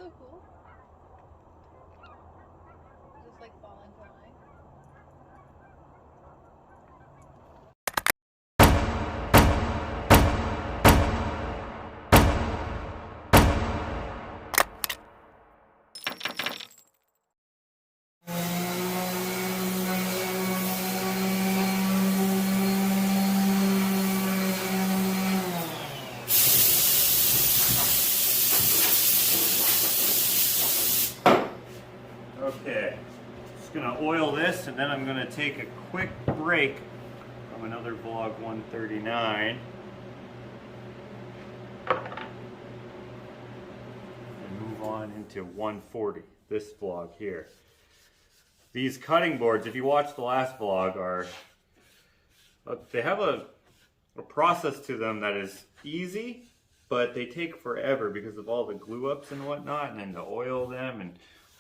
so cool. Just like fall into line. Okay, just gonna oil this and then I'm gonna take a quick break from another vlog 139 and move on into 140, this vlog here. These cutting boards, if you watched the last vlog, they have a process to them that is easy, but they take forever because of all the glue ups and whatnot, and then to oil them and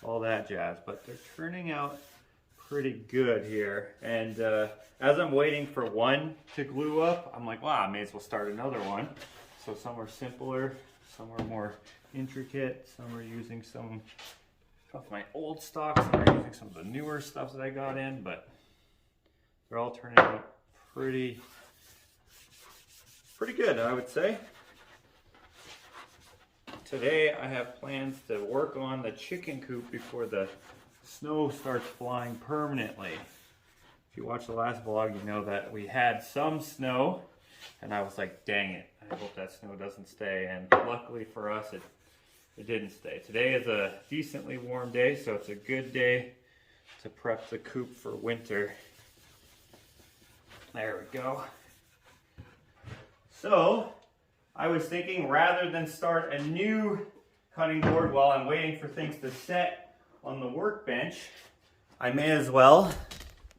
all that jazz. But they're turning out pretty good here. And as I'm waiting for one to glue up, I'm like, wow, I may as well start another one. So some are simpler, some are more intricate, some are using some of my old stock, some are using some of the newer stuff that I got in, but they're all turning out pretty good, I would say. Today I have plans to work on the chicken coop before the snow starts flying permanently. If you watched the last vlog, you know that we had some snow and I was like, dang it, I hope that snow doesn't stay, and luckily for us it didn't stay. Today is a decently warm day, so it's a good day to prep the coop for winter. There we go. So I was thinking, rather than start a new cutting board while I'm waiting for things to set on the workbench, I may as well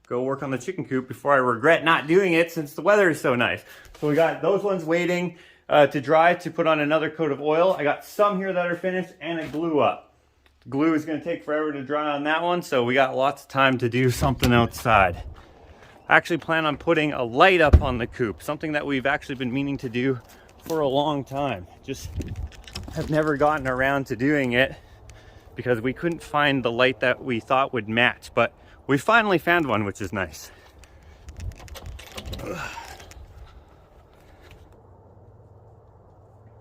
go work on the chicken coop before I regret not doing it since the weather is so nice. So we got those ones waiting to dry to put on another coat of oil. I got some here that are finished and it glue up. The glue is going to take forever to dry on that one, so we got lots of time to do something outside. I actually plan on putting a light up on the coop, something that we've actually been meaning to do for a long time. Just have never gotten around to doing it because we couldn't find the light that we thought would match, but we finally found one, which is nice.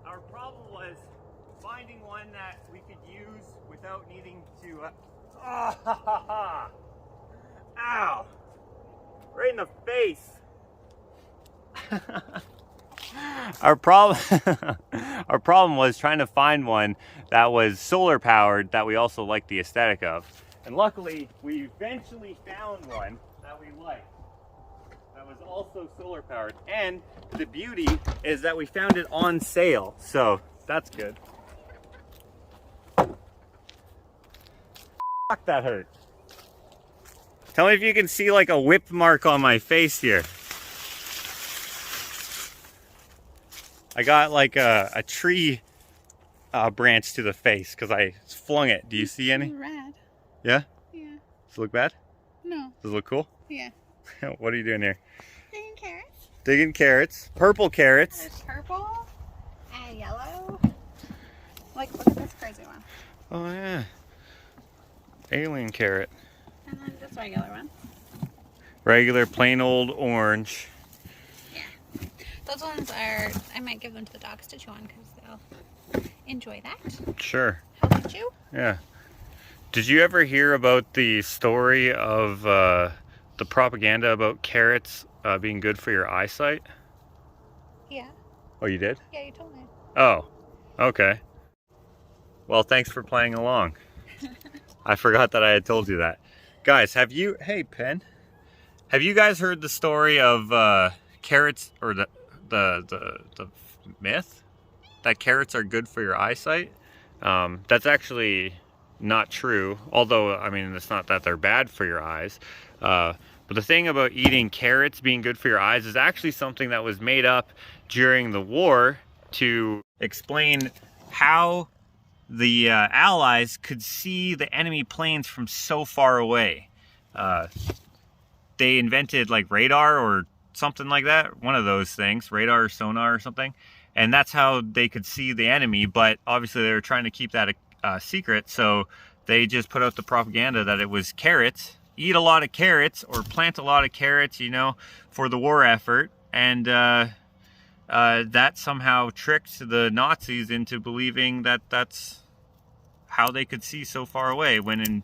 Our problem was finding one that we could use without needing to ow, right in the face. Our problem was trying to find one that was solar powered that we also liked the aesthetic of. And luckily, we eventually found one that we liked that was also solar powered. And the beauty is that we found it on sale, so that's good. Fuck, that hurt. Tell me if you can see like a whip mark on my face here. I got like a tree branch to the face because I flung it. Do you see any? Red. Yeah? Yeah. Does it look bad? No. Does it look cool? Yeah. What are you doing here? Digging carrots. Digging carrots. Purple carrots. There's purple and yellow. Like, look at this crazy one. Oh yeah. Alien carrot. And then this regular one. Regular plain old orange. Yeah. Those ones are, I might give them to the dogs to chew on because they'll enjoy that. Sure. How about you? Yeah. Did you ever hear about the story of the propaganda about carrots being good for your eyesight? Yeah. Oh, you did? Yeah, you told me. Oh, okay. Well, thanks for playing along. I forgot that I had told you that. Guys, have you, hey Pen, have you guys heard the story of carrots, or the myth that carrots are good for your eyesight? That's actually not true, although, I mean, it's not that they're bad for your eyes. But the thing about eating carrots being good for your eyes is actually something that was made up during the war to explain how the Allies could see the enemy planes from so far away. They invented like radar or something like that, one of those things, radar or sonar or something, and that's how they could see the enemy. But obviously they were trying to keep that secret. So they just put out the propaganda that it was carrots. Eat a lot of carrots or plant a lot of carrots, you know, for the war effort. And that somehow tricked the Nazis into believing that that's how they could see so far away, when in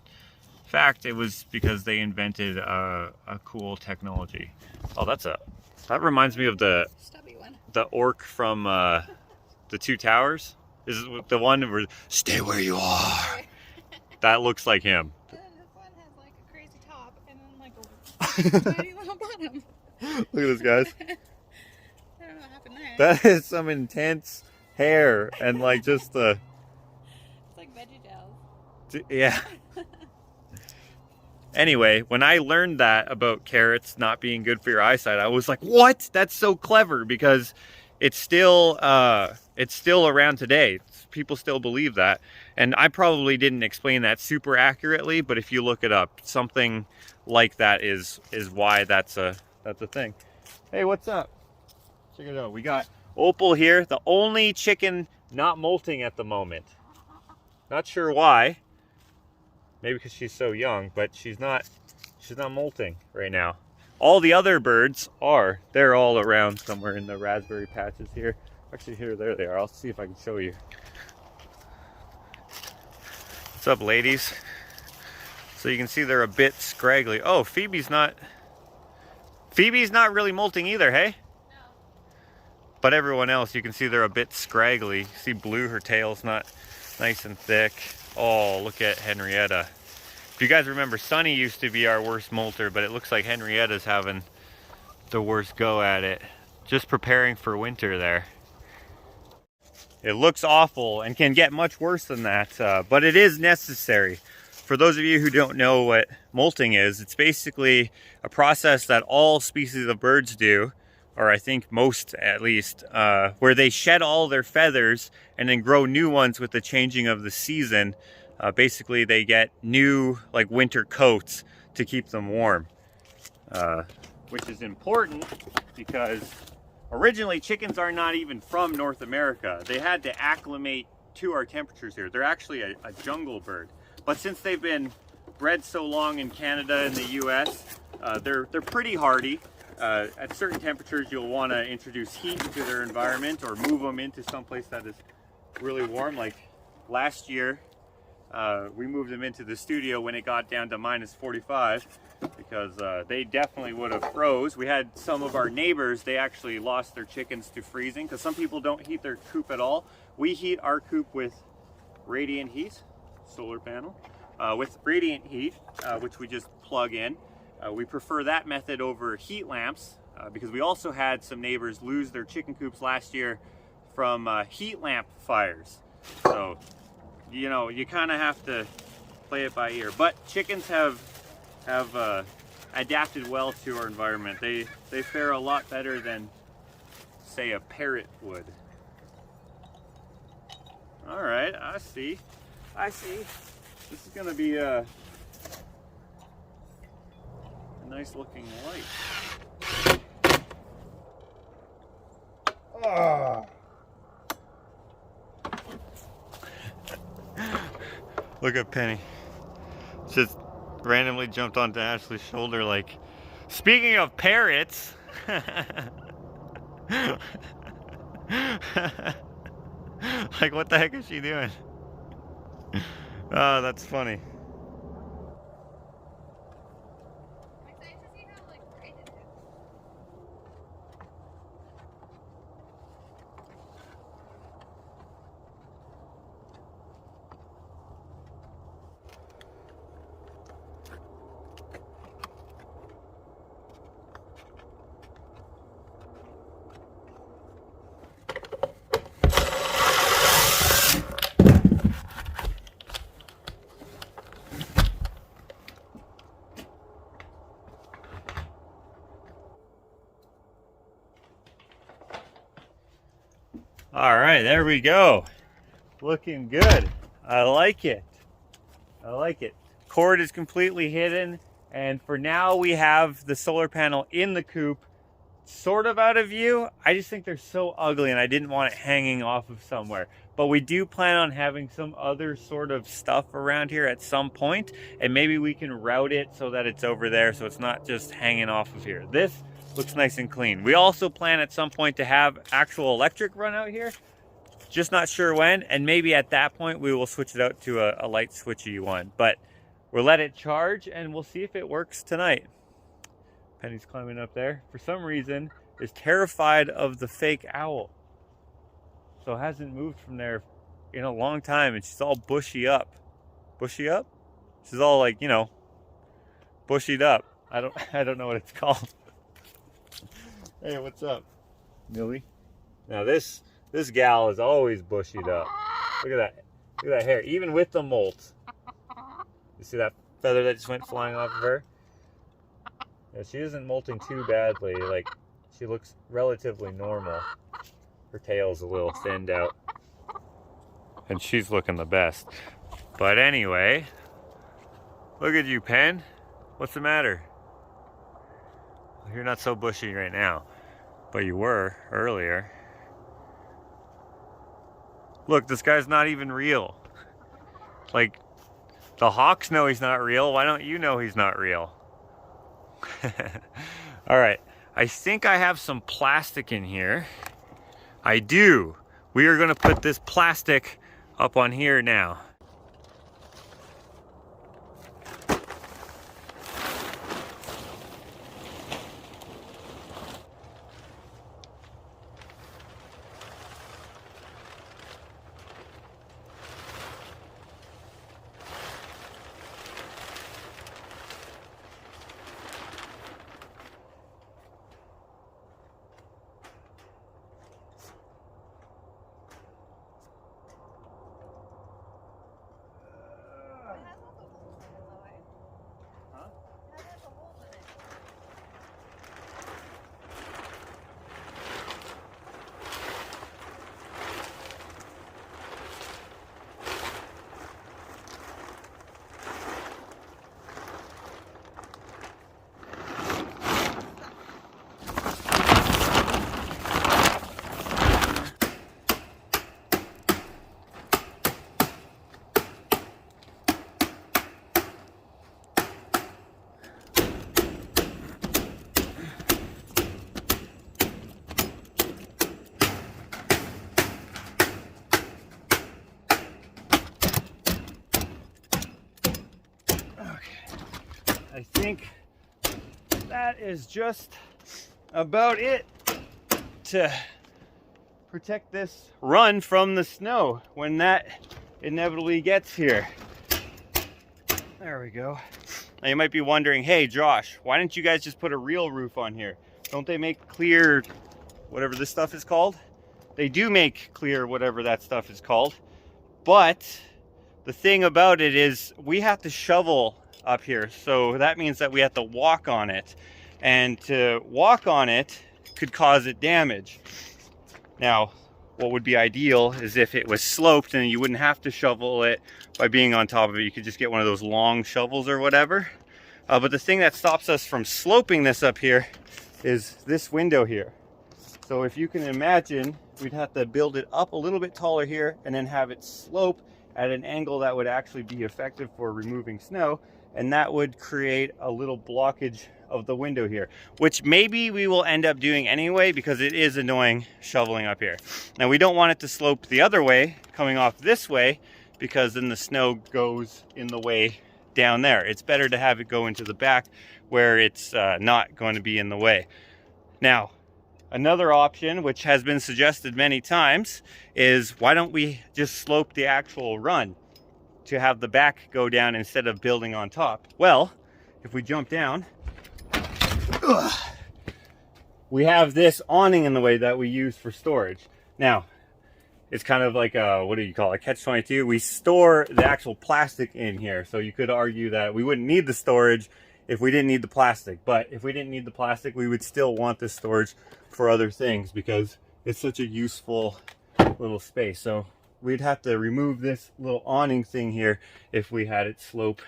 fact it was because they invented a cool technology. Oh, that reminds me of the Stubby one. The orc from the Two Towers. Is it the one where stay where you are? That looks like him. And then this one has like a crazy top and then like a tiny little bottom. Look at this, guys. I don't know what happened there. That is some intense hair and like just the. It's like VeggieTales. Yeah. Anyway, when I learned that about carrots not being good for your eyesight, I was like, what? That's so clever, because it's still around today. People still believe that. And I probably didn't explain that super accurately, but if you look it up, something like that is why that's a thing. Hey, what's up? Check it out. We got Opal here, the only chicken not molting at the moment. Not sure why. Maybe because she's so young, but she's not molting right now. All the other birds are. They're all around somewhere in the raspberry patches here. Actually, there they are. I'll see if I can show you. What's up, ladies? So you can see they're a bit scraggly. Oh, Phoebe's not really molting either, hey? No. But everyone else, you can see they're a bit scraggly. See Blue, her tail's not nice and thick. Oh, look at Henrietta. If you guys remember, Sunny used to be our worst molter, but it looks like Henrietta's having the worst go at it. Just preparing for winter there. It looks awful and can get much worse than that, but it is necessary. For those of you who don't know what molting is, it's basically a process that all species of birds do, or I think most at least, where they shed all their feathers and then grow new ones with the changing of the season. Basically, they get new like winter coats to keep them warm, which is important because originally chickens are not even from North America. They had to acclimate to our temperatures here. They're actually a jungle bird, but since they've been bred so long in Canada and the US, they're pretty hardy. At certain temperatures, you'll want to introduce heat into their environment or move them into someplace that is really warm. Like last year, we moved them into the studio when it got down to -45 because they definitely would have froze. We had some of our neighbors, they actually lost their chickens to freezing because some people don't heat their coop at all. We heat our coop with radiant heat, solar panel, with radiant heat, which we just plug in. We prefer that method over heat lamps because we also had some neighbors lose their chicken coops last year from heat lamp fires. So, you know, you kind of have to play it by ear. But chickens have adapted well to our environment. They fare a lot better than, say, a parrot would. All right, I see. This is going to be a nice looking light. Oh. Look at Penny. Just randomly jumped onto Ashley's shoulder like, speaking of parrots. Like, what the heck is she doing? Oh, that's funny. All right, there we go. Looking good. I like it. Cord is completely hidden, and for now we have the solar panel in the coop sort of out of view. I just think they're so ugly and I didn't want it hanging off of somewhere. But we do plan on having some other sort of stuff around here at some point, and maybe we can route it so that it's over there so it's not just hanging off of here. This looks nice and clean. We also plan at some point to have actual electric run out here. Just not sure when, and maybe at that point we will switch it out to a light switchy one. But we'll let it charge and we'll see if it works tonight. Penny's climbing up there. For some reason, is terrified of the fake owl. So hasn't moved from there in a long time, and she's all bushy up. Bushy up? She's all like, you know, bushied up. I don't know what it's called. Hey, what's up, Millie? Now this gal is always bushied up. Look at that. Look at that hair. Even with the molt. You see that feather that just went flying off of her? Yeah, she isn't molting too badly. Like, she looks relatively normal. Her tail's a little thinned out. And she's looking the best. But anyway, look at you, Pen. What's the matter? You're not so bushy right now, but you were earlier. Look, this guy's not even real. Like, the hawks know he's not real. Why don't you know he's not real? All right, I think I have some plastic in here. I do. We are gonna put this plastic up on here now. I think that is just about it to protect this run from the snow when that inevitably gets here. There we go. Now you might be wondering, hey Josh, why didn't you guys just put a real roof on here? Don't they make clear, whatever this stuff is called? They do make clear whatever that stuff is called. But the thing about it is we have to shovel up here, so that means that we have to walk on it, and to walk on it could cause it damage. Now what would be ideal is if it was sloped and you wouldn't have to shovel it by being on top of it. You could just get one of those long shovels or whatever, but the thing that stops us from sloping this up here is this window here. So if you can imagine, we'd have to build it up a little bit taller here and then have it slope at an angle that would actually be effective for removing snow. And that would create a little blockage of the window here, which maybe we will end up doing anyway because it is annoying shoveling up here. Now we don't want it to slope the other way, coming off this way, because then the snow goes in the way down there. It's better to have it go into the back where it's not going to be in the way. Now, another option, which has been suggested many times, is why don't we just slope the actual run to have the back go down instead of building on top? Well, if we jump down, we have this awning in the way that we use for storage. Now, it's kind of like a, what do you call it, catch-22. We store the actual plastic in here, so you could argue that we wouldn't need the storage if we didn't need the plastic. But if we didn't need the plastic, we would still want this storage for other things because it's such a useful little space. So we'd have to remove this little awning thing here if we had it slope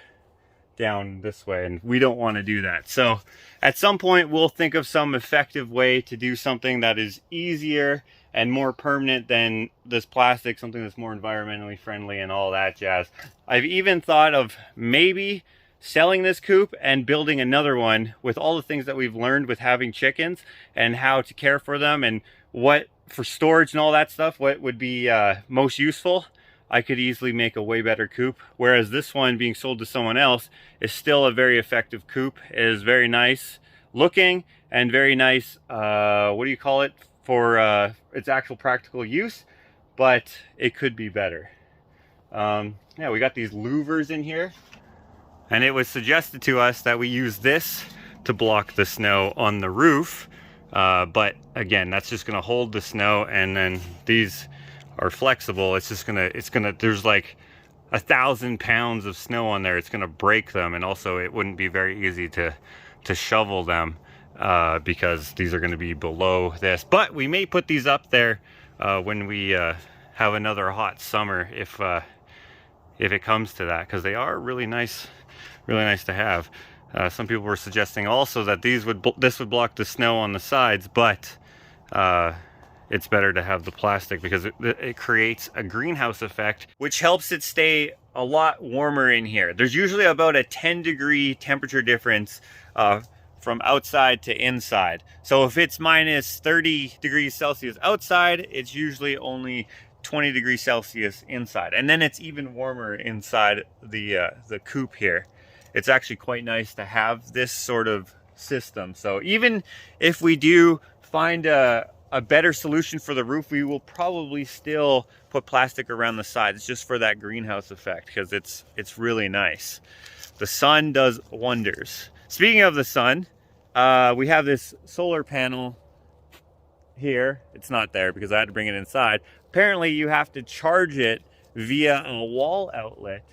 down this way, and we don't want to do that. So at some point we'll think of some effective way to do something that is easier and more permanent than this plastic, something that's more environmentally friendly and all that jazz. I've even thought of maybe selling this coop and building another one with all the things that we've learned with having chickens and how to care for them and what for storage and all that stuff, what would be most useful. I could easily make a way better coop, whereas this one being sold to someone else is still a very effective coop. It is very nice looking and very nice, what do you call it, for its actual practical use, but it could be better. Yeah, we got these louvers in here, and it was suggested to us that we use this to block the snow on the roof, but again, that's just gonna hold the snow, and then these are flexible. It's just gonna, there's like 1,000 pounds of snow on there. It's gonna break them, and also it wouldn't be very easy to shovel them because these are gonna be below this. But we may put these up there when we have another hot summer, if it comes to that, because they are really nice to have. Some people were suggesting also that this would block the snow on the sides, but it's better to have the plastic because it creates a greenhouse effect, which helps it stay a lot warmer in here. There's usually about a 10-degree temperature difference from outside to inside. So if it's minus 30 degrees Celsius outside, it's usually only 20 degrees Celsius inside. And then it's even warmer inside the coop here. It's actually quite nice to have this sort of system. So even if we do find a better solution for the roof, we will probably still put plastic around the sides just for that greenhouse effect, because it's really nice. The sun does wonders. Speaking of the sun, we have this solar panel here. It's not there because I had to bring it inside. Apparently you have to charge it via a wall outlet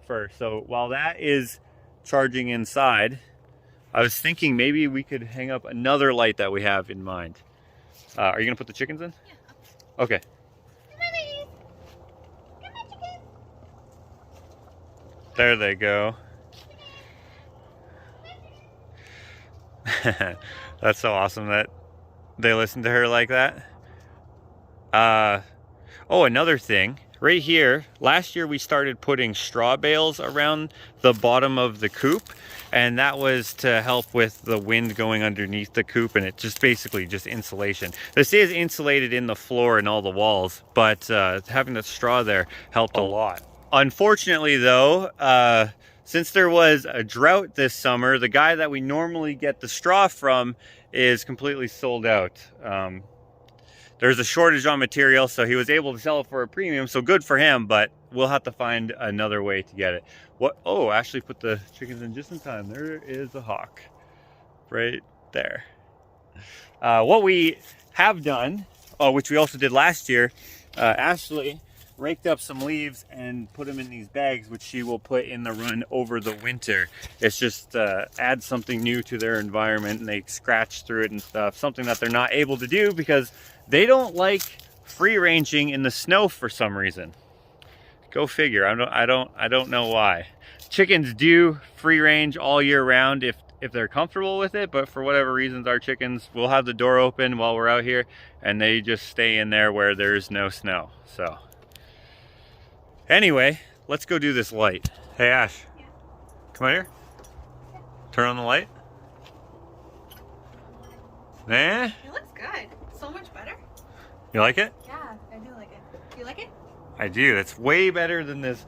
first. So while that is charging inside, I was thinking maybe we could hang up another light that we have in mind. Are you gonna put the chickens in? Yeah. Okay. Come on, ladies. Come on, chickens. There they go. That's so awesome that they listen to her like that. Oh, another thing. Right here, last year we started putting straw bales around the bottom of the coop, and that was to help with the wind going underneath the coop, and it just basically just insulation. This is insulated in the floor and all the walls, but having the straw there helped a lot. Unfortunately though, since there was a drought this summer, the guy that we normally get the straw from is completely sold out. There's a shortage on material, so he was able to sell it for a premium, so good for him, but we'll have to find another way to get it. Oh, Ashley put the chickens in just in time. There is a hawk right there. What we have done, which we also did last year, Ashley raked up some leaves and put them in these bags, which she will put in the run over the winter. It's just adds something new to their environment, and they scratch through it and stuff, something that they're not able to do because they don't like free ranging in the snow for some reason. Go figure. I don't know why. Chickens do free range all year round if they're comfortable with it, but for whatever reasons, our chickens will have the door open while we're out here, and they just stay in there where there's no snow. So anyway, let's go do this light. Hey Ash, yeah. Come out here. Yeah. Turn on the light. Nah? It looks good. So much better. You like it? Yeah, I do like it. Do you like it? I do. It's way better than this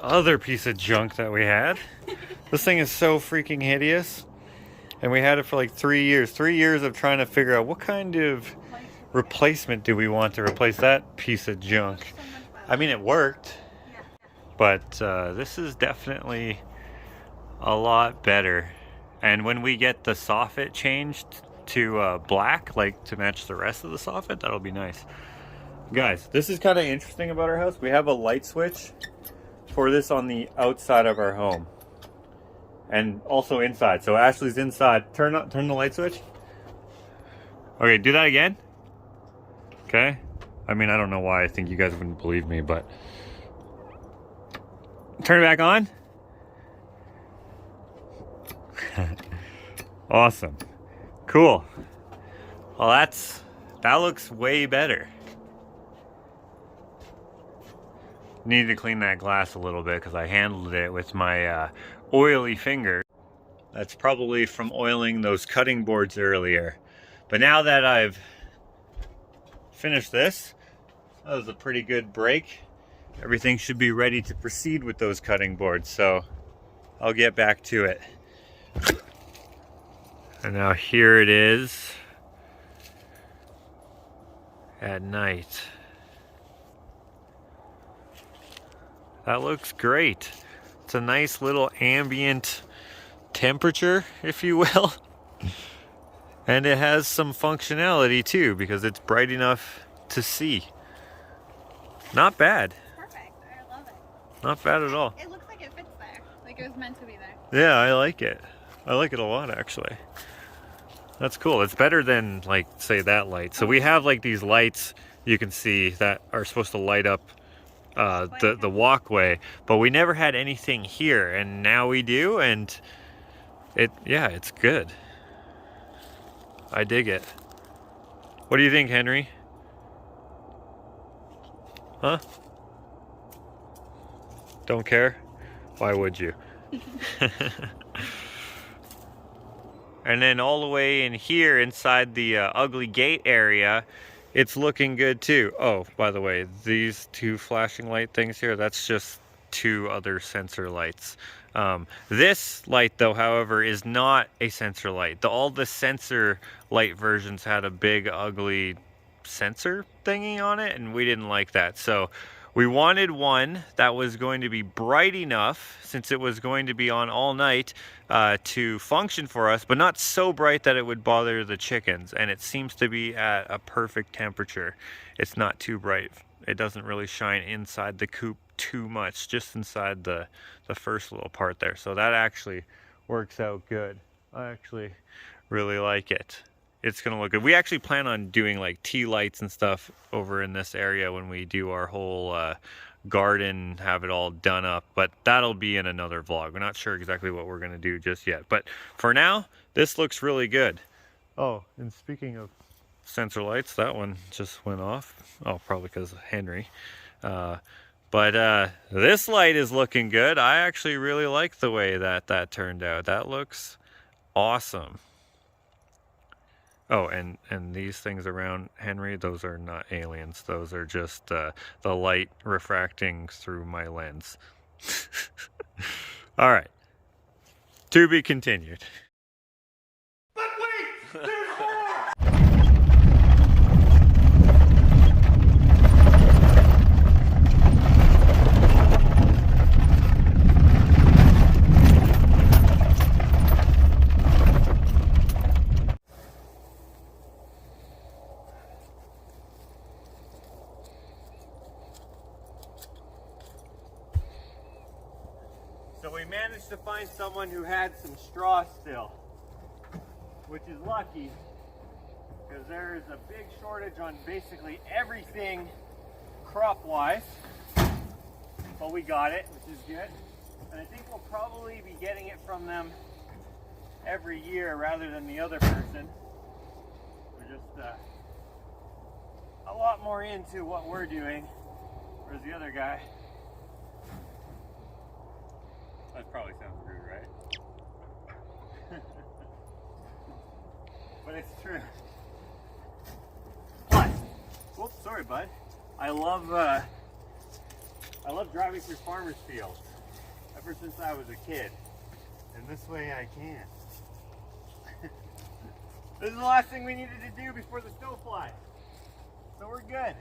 other piece of junk that we had. This thing is so freaking hideous. And we had it for like 3 years. 3 years of trying to figure out what kind of replacement do we want to replace that piece of junk. I mean, it worked. Yeah. But this is definitely a lot better. And when we get the soffit changed to black, like to match the rest of the soffit, that'll be nice. Guys, this is kind of interesting about our house. We have a light switch for this on the outside of our home, and also inside. So Ashley's inside. Turn the light switch. Okay, do that again. Okay. I mean, I don't know why I think you guys wouldn't believe me, but turn it back on. Awesome. Cool. Well, that looks way better. Need to clean that glass a little bit because I handled it with my oily finger. That's probably from oiling those cutting boards earlier. But now that I've finished this, that was a pretty good break. Everything should be ready to proceed with those cutting boards, so I'll get back to it. And now here it is at night. That looks great. It's a nice little ambient temperature, if you will. And it has some functionality too, because it's bright enough to see. Not bad. Perfect. I love it. Not bad at all. It looks like it fits there. Like it was meant to be there. Yeah, I like it. I like it a lot, actually. That's cool. It's better than, like, say, that light. So we have, like, these lights you can see that are supposed to light up the walkway, but we never had anything here, and now we do, and it's good. I dig it. What do you think, Henry? Huh? Don't care? Why would you? And then all the way in here inside the ugly gate area, it's looking good too. Oh, by the way, these two flashing light things here, that's just two other sensor lights. This light though, however, is not a sensor light. All the sensor light versions had a big ugly sensor thingy on it, and we didn't like that. So we wanted one that was going to be bright enough, since it was going to be on all night, to function for us, but not so bright that it would bother the chickens. And it seems to be at a perfect temperature. It's not too bright. It doesn't really shine inside the coop too much, just inside the first little part there. So that actually works out good. I actually really like it. It's gonna look good. We actually plan on doing like tea lights and stuff over in this area when we do our whole garden, have it all done up, but that'll be in another vlog. We're not sure exactly what we're gonna do just yet, but for now this looks really good. Oh, and speaking of sensor lights, that one just went off. Oh, probably because of Henry. But this light is looking good. I actually really like the way that turned out. That looks awesome. Oh, and these things around Henry, those are not aliens. Those are just the light refracting through my lens. All right. To be continued. But wait! There's more! So we managed to find someone who had some straw still, which is lucky because there is a big shortage on basically everything crop-wise. But we got it, which is good. And I think we'll probably be getting it from them every year rather than the other person. We're just a lot more into what we're doing, whereas the other guy. That probably sounds rude, right? But it's true. Plus, whoops, sorry, bud. I love driving through farmers' fields ever since I was a kid, and this way I can. This is the last thing we needed to do before the snow flies, so we're good.